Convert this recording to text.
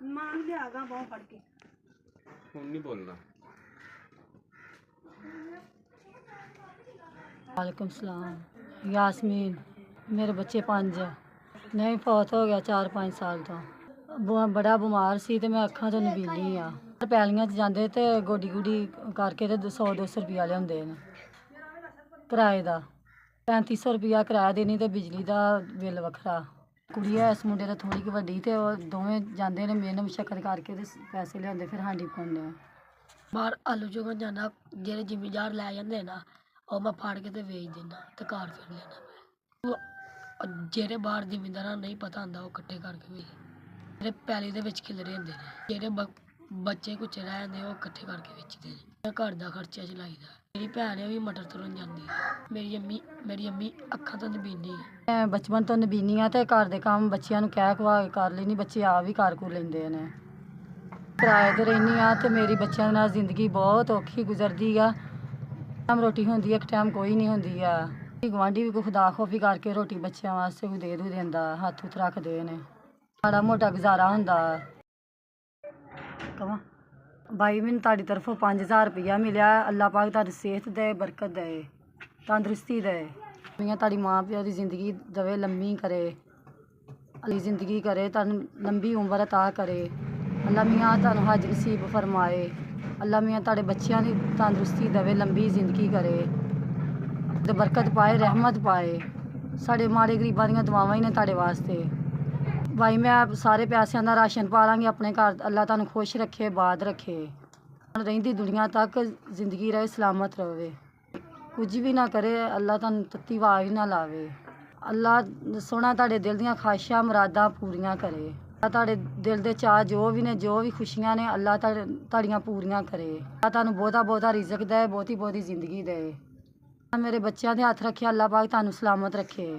मांग लिया आगा बहुत फड़ के ਹੁਣ ਨਹੀਂ ਬੋਲਣਾ। वालेकुम सलाम। यासमीन मेरे बच्चे 5 नहीं फौत हो गया 4-5 साल तो बड़ा बिमार सी ते मैं अखां तो नबीली आ पैलियां च जांदे ते गोडी गुडी करके ते 100-200 रुपया लियांदे ने किराए दा 3500 रुपया किराया देनी ते बिजली दा बिल वखरा कुड़ी है इस मुंडे दा थोड़ी कि वड्डी ते ओह् दोवें जांदे ने मेहनत मुशक्कत करके ते पैसे लियांदे फिर हांडी पाउने बाहर आलू चुगन जाना जेह्ड़े जिमीदार लै जांदे ना ओह् मैं फाड़ के ते बेच देना ते घर फिर लेना मैं जेह्ड़े बाहर जिमीदारां नहीं पता होंदा ओह् कट्ठे करके बेच जेह्ड़े पैली दे विच खिलरे होंदे ने जेह्ड़े बच्चे कुच्चे रह जांदे ओह् कट्ठे करके बेचदे ने घर दा खर्चा चलाईदा। मेरी भैन है भी मटर तुरन जांदी मेरी अम्मी अक्खां तो नबीनी है। मैं बचपन तो नबीनी आ ते घर दे काम बच्चियां नूं कह कवा के कर लैनी बच्चे आप भी कर कुर लैंदे ने किराए ते रैह्नी आ ते मेरी बच्चियां दे नाल जिंदगी बहुत औखी गुजरदी आ टाइम रोटी होंदी इक टाइम कोई नहीं होंदी आ गुआंढी भी कोई खुदा खौफी करके रोटी बच्चियां वास्ते कोई दे दू देंदा हत्थ हुत्थ रखदे ने माड़ा मोटा गुजारा होंदा। कवां भाई मैनूं तुहाडी तरफों 5000 रुपया मिलिया अल्लाह पाक तुहाडी सेहत दे बरकत दे तंदरुस्ती दे मियां तुहाडी मां प्यो दी जिंदगी दवे लम्मी करे अल्ली जिंदगी करे तुहानूं लंबी उम्र अता करे अल्लाह मियां तुहानूं हज नसीब फरमाए अल्लाह मियां तुहाडे बच्चियां दी तंदरुस्ती दवे लंबी जिंदगी करे ते बरकत पाए रहमत पाए साढ़े माड़े गरीबां दियां दुआवां ही ने तुहाडे वास्ते। भाई मैं सारे पैसों का राशन पा लांगी अपने घर अल्लाह तुहानूं खुश रखे बाद रखे रहिंदी दुनिया तक जिंदगी रहे सलामत रहे कुछ भी ना करे अल्लाह तुहानूं तत्ती वाज ना लावे अल्लाह सोहना तुहाडे दिल दियां ख्वाहिशां मुरादां पूरियां करे तुहाडे दिल दे चाह जो भी खुशियां ने अल्लाह तुहाड़ियां पूरियां करे अल्लाह तुहानूं बहुता बहुता रिज़क दे बहुती बहुती जिंदगी दे मेरे बच्चों दे हत्थ रखे अल्लाह पाक तुहानूं सलामत रखे।